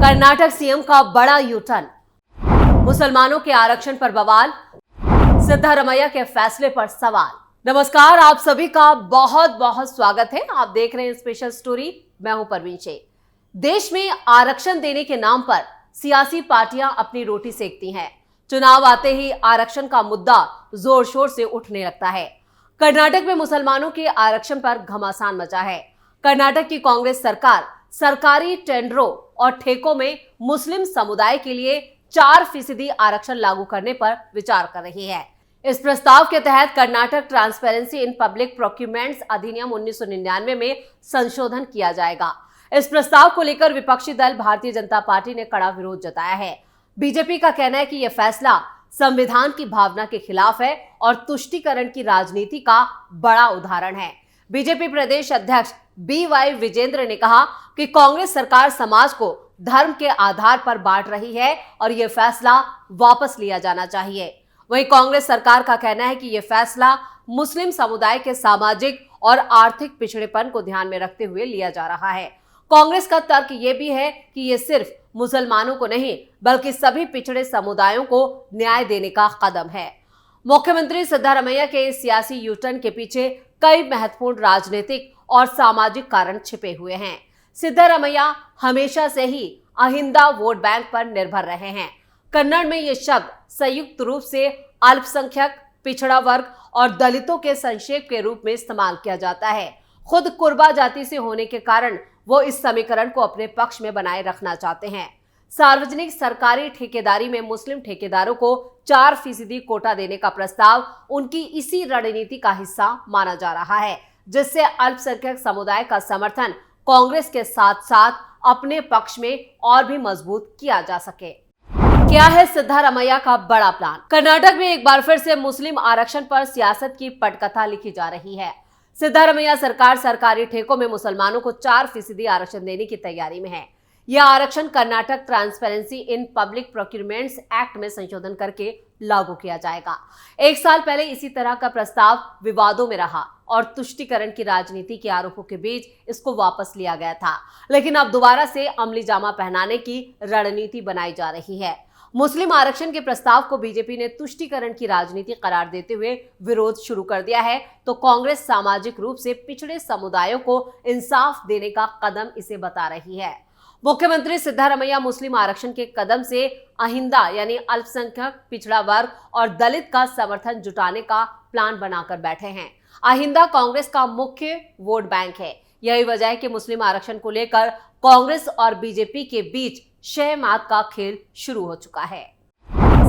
Karnataka CM का बड़ा U turn, मुसलमानों के आरक्षण पर बवाल, सिद्धारमैया के फैसले पर सवाल। नमस्कार, आप सभी का बहुत बहुत स्वागत है। आप देख रहे हैं स्पेशल स्टोरी। मैं हूं परवीन शेख। देश में आरक्षण देने के नाम पर सियासी पार्टियां अपनी रोटी सेकती हैं। चुनाव आते ही आरक्षण का मुद्दा जोर शोर से उठने लगता है। कर्नाटक में मुसलमानों के आरक्षण पर घमासान मचा है। कर्नाटक की कांग्रेस सरकार सरकारी टेंडरों और ठेकों में मुस्लिम समुदाय के लिए 4% आरक्षण लागू करने पर विचार कर रही है। इस प्रस्ताव के तहत कर्नाटक ट्रांसपेरेंसी इन पब्लिक प्रोक्यूरमेंट्स अधिनियम 1999 में संशोधन किया जाएगा। इस प्रस्ताव को लेकर विपक्षी दल भारतीय जनता पार्टी ने कड़ा विरोध जताया है। बीजेपी का कहना है कि यह फैसला संविधान की भावना के खिलाफ है और तुष्टीकरण की राजनीति का बड़ा उदाहरण है। बीजेपी प्रदेश अध्यक्ष BY विजेंद्र ने कहा कि कांग्रेस सरकार समाज को धर्म के आधार पर बांट रही है और यह फैसला वापस लिया जाना चाहिए। वहीं कांग्रेस सरकार का कहना है कि यह फैसला मुस्लिम समुदाय के सामाजिक और आर्थिक पिछड़ेपन को ध्यान में रखते हुए लिया जा रहा है। कांग्रेस का तर्क यह भी है कि यह सिर्फ मुसलमानों को नहीं बल्कि सभी पिछड़े समुदायों को न्याय देने का कदम है। मुख्यमंत्री सिद्धारमैया के इस सियासी यूटर्न के पीछे कई महत्वपूर्ण राजनीतिक और सामाजिक कारण छिपे हुए हैं। सिद्धारमैया हमेशा से ही अहिंदा वोट बैंक पर निर्भर रहे हैं। कन्नड़ में यह शब्द संयुक्त रूप से अल्पसंख्यक, पिछड़ा वर्ग और दलितों के संक्षेप के रूप में इस्तेमाल किया जाता है। खुद कुर्बा जाति से होने के कारण वो इस समीकरण को अपने पक्ष में बनाए रखना चाहते हैं। सार्वजनिक सरकारी ठेकेदारी में मुस्लिम ठेकेदारों को 4% कोटा देने का प्रस्ताव उनकी इसी रणनीति का हिस्सा माना जा रहा है, जिससे अल्पसंख्यक समुदाय का समर्थन कांग्रेस के साथ साथ अपने पक्ष में और भी मजबूत किया जा सके। क्या है सिद्धारमैया का बड़ा प्लान? कर्नाटक में एक बार फिर से मुस्लिम आरक्षण पर सियासत की पटकथा लिखी जा रही है। सिद्धारमैया सरकार सरकारी ठेकों में मुसलमानों को 4% आरक्षण देने की तैयारी में है। यह आरक्षण Karnataka transparency in public procurements act में संशोधन करके लागू किया जाएगा। एक साल पहले इसी तरह का प्रस्ताव विवादों में रहा और तुष्टीकरण की राजनीति के आरोपों के बीच इसको वापस लिया गया था, लेकिन अब दोबारा से अमली जामा पहनाने की रणनीति बनाई जा रही है। मुस्लिम आरक्षण के प्रस्ताव को बीजेपी ने तुष्टीकरण की राजनीति करार देते हुए विरोध शुरू कर दिया है, तो कांग्रेस सामाजिक रूप से पिछड़े समुदायों को इंसाफ देने का कदम इसे बता रही है। मुख्यमंत्री सिद्धारमैया मुस्लिम आरक्षण के कदम से अहिंदा यानी अल्पसंख्यक, पिछड़ा वर्ग और दलित का समर्थन जुटाने का प्लान बनाकर बैठे हैं। अहिंदा कांग्रेस का मुख्य वोट बैंक है। यही वजह है कि मुस्लिम आरक्षण को लेकर कांग्रेस और बीजेपी के बीच शह मात का खेल शुरू हो चुका है।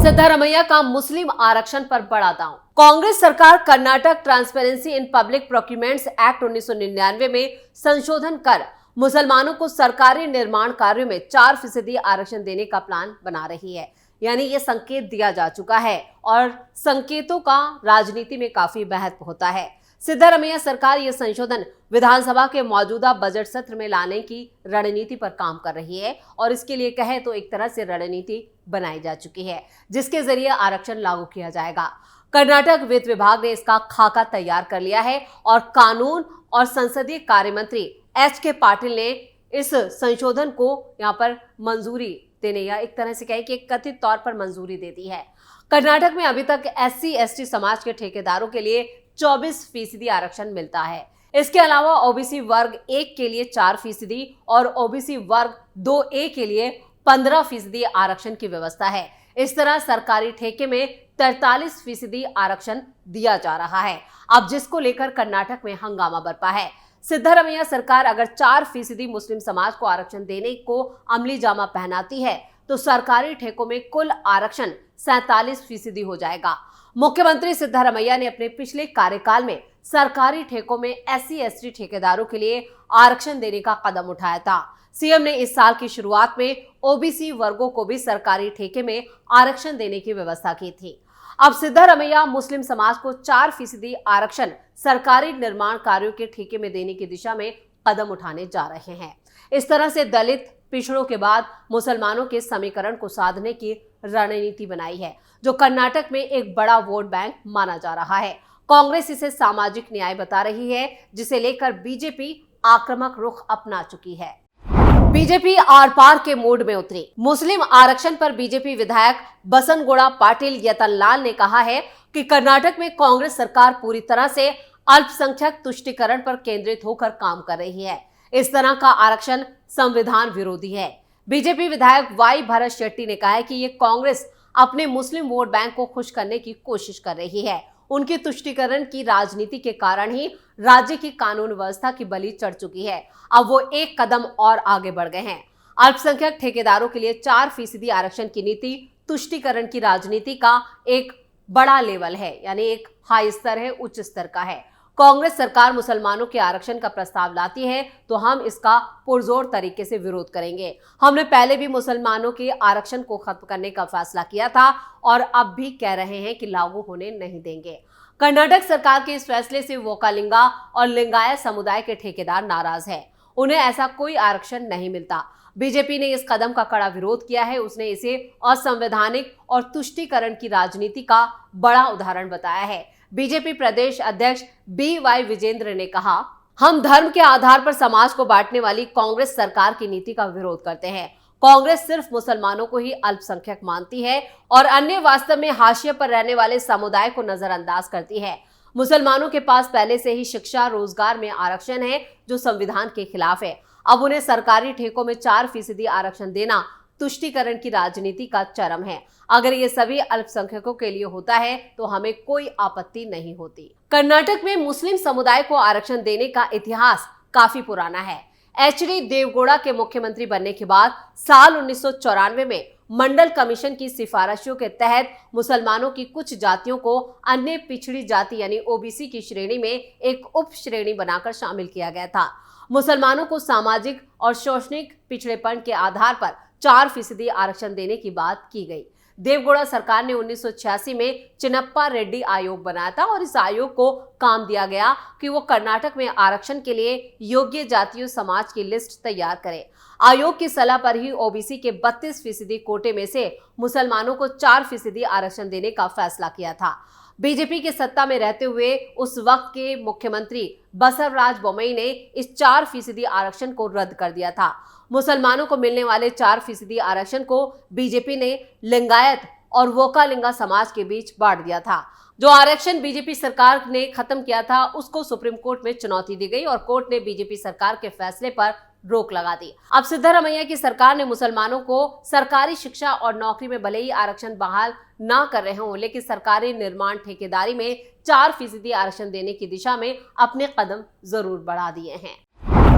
सिद्धारमैया का मुस्लिम आरक्षण पर बड़ा दांव। कांग्रेस सरकार Karnataka transparency in public procurements act 1999 में संशोधन कर मुसलमानों को सरकारी निर्माण कार्यों में 4% आरक्षण देने का प्लान बना रही है। यानी ये संकेत दिया जा चुका है और संकेतों का राजनीति में काफी महत्व होता है। सिद्धारमैया सरकार ये संशोधन विधानसभा के मौजूदा बजट सत्र में लाने की रणनीति पर काम कर रही है और इसके लिए कहे तो एक तरह से रणनीति बनाई जा चुकी है, जिसके जरिए आरक्षण लागू किया जाएगा। कर्नाटक वित्त विभाग ने इसका खाका तैयार कर लिया है और कानून और संसदीय कार्य मंत्री HK पाटिल ने इस संशोधन को यहाँ पर मंजूरी देने या एक तरह से कहें कि कथित तौर पर मंजूरी दे दी है। कर्नाटक में अभी तक SC/ST समाज के ठेकेदारों के लिए 24% आरक्षण मिलता है। इसके अलावा OBC वर्ग 1 के लिए 4% और OBC वर्ग 2A के लिए 15% आरक्षण की व्यवस्था है। इस तरह सरकारी ठेके में 43% आरक्षण दिया जा रहा है। अब जिसको लेकर कर्नाटक में हंगामा बरपा है। सिद्धारमैया सरकार अगर 4% मुस्लिम समाज को आरक्षण देने को अमली जामा पहनाती है तो सरकारी ठेकों में कुल आरक्षण 47% हो जाएगा। मुख्यमंत्री सिद्धारमैया ने अपने पिछले कार्यकाल में सरकारी ठेकों में SC/ST ठेकेदारों के लिए आरक्षण देने का कदम उठाया था। सीएम ने इस साल की शुरुआत में OBC वर्गों को भी सरकारी ठेके में आरक्षण देने की व्यवस्था की थी। अब सिद्धारमैया मुस्लिम समाज को 4% आरक्षण सरकारी निर्माण कार्यों के ठेके में देने की दिशा में कदम उठाने जा रहे हैं। इस तरह से दलित, पिछड़ों के बाद मुसलमानों के समीकरण को साधने की रणनीति बनाई है, जो कर्नाटक में एक बड़ा वोट बैंक माना जा रहा है। कांग्रेस इसे सामाजिक न्याय बता रही है, जिसे लेकर बीजेपी आक्रामक रुख अपना चुकी है। बीजेपी आर पार के मूड में उतरी। मुस्लिम आरक्षण पर बीजेपी विधायक बसनगुड़ा पाटिल यतनलाल ने कहा है कि कर्नाटक में कांग्रेस सरकार पूरी तरह से अल्पसंख्यक तुष्टीकरण पर केंद्रित होकर काम कर रही है। इस तरह का आरक्षण संविधान विरोधी है। बीजेपी विधायक वाई भरत शेट्टी ने कहा है कि ये कांग्रेस अपने मुस्लिम वोट बैंक को खुश करने की कोशिश कर रही है। उनकी तुष्टीकरण की राजनीति के कारण ही राज्य की कानून व्यवस्था की बलि चढ़ चुकी है। अब वो एक कदम और आगे बढ़ गए हैं। अल्पसंख्यक ठेकेदारों के लिए 4% आरक्षण की नीति तुष्टीकरण की राजनीति का एक बड़ा लेवल है, यानी एक हाई स्तर है, उच्च स्तर का है। कांग्रेस सरकार मुसलमानों के आरक्षण का प्रस्ताव लाती है तो हम इसका पुरजोर तरीके से विरोध करेंगे। हमने पहले भी मुसलमानों के आरक्षण को खत्म करने का फैसला किया था और अब भी कह रहे हैं कि लागू होने नहीं देंगे। कर्नाटक सरकार के इस फैसले से वोकालिंगा और लिंगायत समुदाय के ठेकेदार नाराज है। उन्हें ऐसा कोई आरक्षण नहीं मिलता। बीजेपी ने इस कदम का कड़ा विरोध किया है। उसने इसे असंवैधानिक और तुष्टीकरण की राजनीति का बड़ा उदाहरण बताया है। बीजेपी प्रदेश अध्यक्ष BY विजेंद्र ने कहा, हम धर्म के आधार पर समाज को बांटने वाली कांग्रेस सरकार की नीति का विरोध करते हैं। कांग्रेस सिर्फ मुसलमानों को ही अल्पसंख्यक मानती है और अन्य वास्तव में हाशिए पर रहने वाले समुदाय को नजरअंदाज करती है। मुसलमानों के पास पहले से ही शिक्षा, रोजगार में आरक्षण है जो संविधान के खिलाफ है। अब उन्हें सरकारी ठेकों में 4% आरक्षण देना तुष्टीकरण की राजनीति का चरम है। अगर ये सभी अल्पसंख्यकों के लिए होता है तो हमें कोई आपत्ति नहीं होती। कर्नाटक में मुस्लिम समुदाय को आरक्षण देने का इतिहास काफी पुराना है। HD देवगौड़ा के मुख्यमंत्री बनने के बाद साल 1994 में मंडल कमीशन की सिफारिशों के तहत मुसलमानों की कुछ जातियों को अन्य पिछड़ी जाति यानी OBC की श्रेणी में एक उप श्रेणी बनाकर शामिल किया गया था। मुसलमानों को सामाजिक और शैक्षणिक पिछड़ेपन के आधार पर 4% आरक्षण देने की बात की गई। देवगौड़ा सरकार ने 1986 में चिन्नप्पा रेड्डी आयोग बनाया था और इस आयोग को काम दिया गया कि वो कर्नाटक में आरक्षण के लिए योग्य जातीय समाज की लिस्ट तैयार करे। आयोग की सलाह पर ही OBC के 32% कोटे में से मुसलमानों को 4% आरक्षण देने का फैसला किया था। बीजेपी के सत्ता में रहते हुए उस वक्त के मुख्यमंत्री बसवराज बोम्मई ने इस 4% आरक्षण को रद्द कर दिया था। मुसलमानों को मिलने वाले 4% आरक्षण को बीजेपी ने लिंगायत और वोकालिंगा समाज के बीच बांट दिया था। जो आरक्षण बीजेपी सरकार ने खत्म किया था उसको सुप्रीम कोर्ट में चुनौती दी गई और कोर्ट ने बीजेपी सरकार के फैसले पर रोक लगा दी। अब सिद्धरमैया की सरकार ने मुसलमानों को सरकारी शिक्षा और नौकरी में भले ही आरक्षण बहाल ना कर रहे हों, लेकिन सरकारी निर्माण ठेकेदारी में 4% आरक्षण देने की दिशा में अपने कदम जरूर बढ़ा दिए हैं।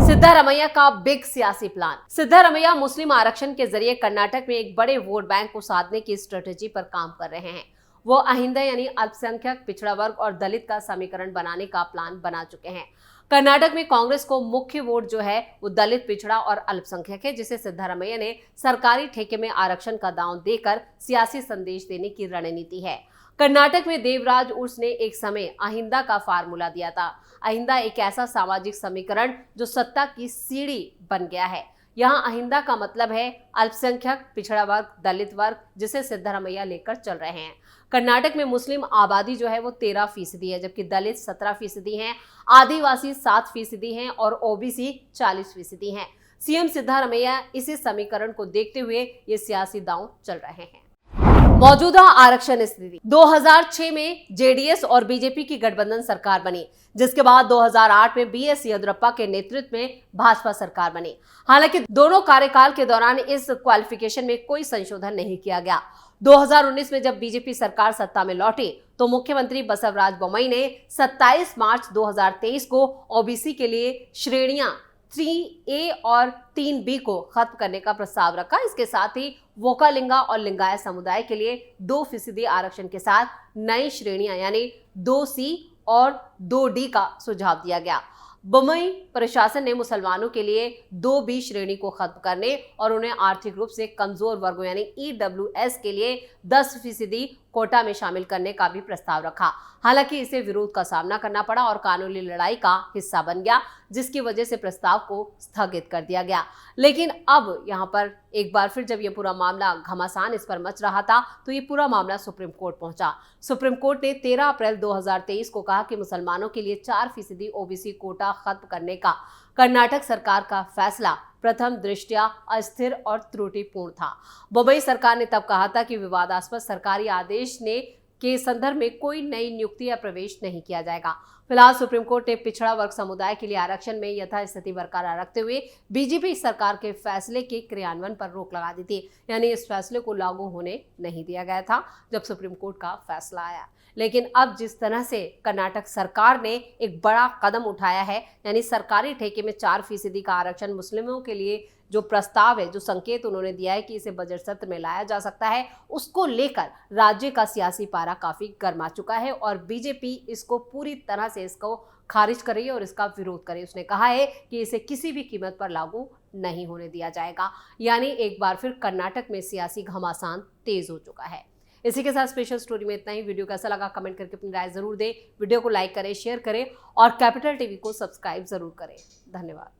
सिद्धरमैया का बिग सियासी प्लान। सिद्धरमैया मुस्लिम आरक्षण के जरिए कर्नाटक में एक बड़े वोट बैंक को साधने की स्ट्रेटेजी पर काम कर रहे हैं। वो अहिंदा यानी अल्पसंख्यक, पिछड़ा वर्ग और दलित का समीकरण बनाने का प्लान बना चुके हैं। कर्नाटक में कांग्रेस को मुख्य वोट जो है वो दलित, पिछड़ा और अल्पसंख्यक है, जिसे सिद्धरमैया ने सरकारी ठेके में आरक्षण का दांव देकर सियासी संदेश देने की रणनीति है। कर्नाटक में देवराज उर्स ने एक समय अहिंदा का फार्मूला दिया था। अहिंदा एक ऐसा सामाजिक समीकरण जो सत्ता की सीढ़ी बन गया है। यहाँ अहिंदा का मतलब है अल्पसंख्यक, पिछड़ा वर्ग, दलित वर्ग, जिसे सिद्धरमैया लेकर चल रहे हैं। कर्नाटक में मुस्लिम आबादी जो है वो 13% है, जबकि दलित 17% हैं, आदिवासी 7% हैं और OBC 40% हैं। CM सिद्धरमैया इसी समीकरण को देखते हुए ये सियासी दांव चल रहे हैं। मौजूदा आरक्षण स्थिति। 2006 में JDS और बीजेपी की गठबंधन सरकार बनी, जिसके बाद 2008 में BS येदियुरप्पा के नेतृत्व में भाजपा सरकार बनी। हालांकि दोनों कार्यकाल के दौरान इस क्वालिफिकेशन में कोई संशोधन नहीं किया गया। 2019 में जब बीजेपी सरकार सत्ता में लौटी तो मुख्यमंत्री बसवराज बोम्मई ने 27 मार्च 2023 को OBC के लिए श्रेणियां 3A और 3B को खत्म करने का प्रस्ताव रखा। इसके साथ ही वोकालिंगा और लिंगायत समुदाय के लिए 2% आरक्षण के साथ नई श्रेणियां यानी 2C और 2D का सुझाव दिया गया। बोम्मई प्रशासन ने मुसलमानों के लिए 2B श्रेणी को खत्म करने और उन्हें आर्थिक रूप से कमजोर वर्गों यानी EWS के लिए 10% कोटा में शामिल करने का भी प्रस्ताव रखा। हालांकि इसे विरोध का सामना करना पड़ा और कानूनी लड़ाई का हिस्सा बन गया, जिसकी वजह से प्रस्ताव को स्थगित कर दिया गया। लेकिन अब यहाँ पर एक बार फिर जब ये पूरा मामला घमासान इस पर मच रहा था तो ये पूरा मामला सुप्रीम कोर्ट पहुंचा। सुप्रीम कोर्ट ने 13 अप्रैल 2023 को कहा कि मुसलमानों के लिए 4% OBC कोटा खत्म करने का कर्नाटक सरकार का फैसला प्रथम दृष्टया अस्थिर और त्रुटिपूर्ण था। मुंबई सरकार ने तब कहा था कि विवादास्पद सरकारी आदेश के संदर्भ में कोई नई नियुक्ति या प्रवेश नहीं किया जाएगा। फिलहाल सुप्रीम कोर्ट ने पिछड़ा वर्ग समुदाय के लिए आरक्षण में यथास्थिति बरकरार रखते हुए बीजेपी सरकार के फैसले के क्रियान्वयन पर रोक लगा दी थी, यानी इस फैसले को लागू होने नहीं दिया गया था जब सुप्रीम कोर्ट का फैसला आया। लेकिन अब जिस तरह से कर्नाटक सरकार ने एक बड़ा कदम उठाया है, यानी सरकारी ठेके में 4% का आरक्षण मुस्लिमों के लिए जो प्रस्ताव है, जो संकेत उन्होंने दिया है कि इसे बजट सत्र में लाया जा सकता है, उसको लेकर राज्य का सियासी पारा काफी गर्मा चुका है और बीजेपी इसको पूरी तरह से इसको खारिज कर रही है और इसका विरोध करे। उसने कहा है कि इसे किसी भी कीमत पर लागू नहीं होने दिया जाएगा। यानी एक बार फिर कर्नाटक में सियासी घमासान तेज हो चुका है। इसी के साथ स्पेशल स्टोरी में इतना ही। वीडियो कैसा लगा कमेंट करके अपनी राय जरूर दें। वीडियो को लाइक करें, शेयर करें और कैपिटल टीवी को सब्सक्राइब जरूर करें। धन्यवाद।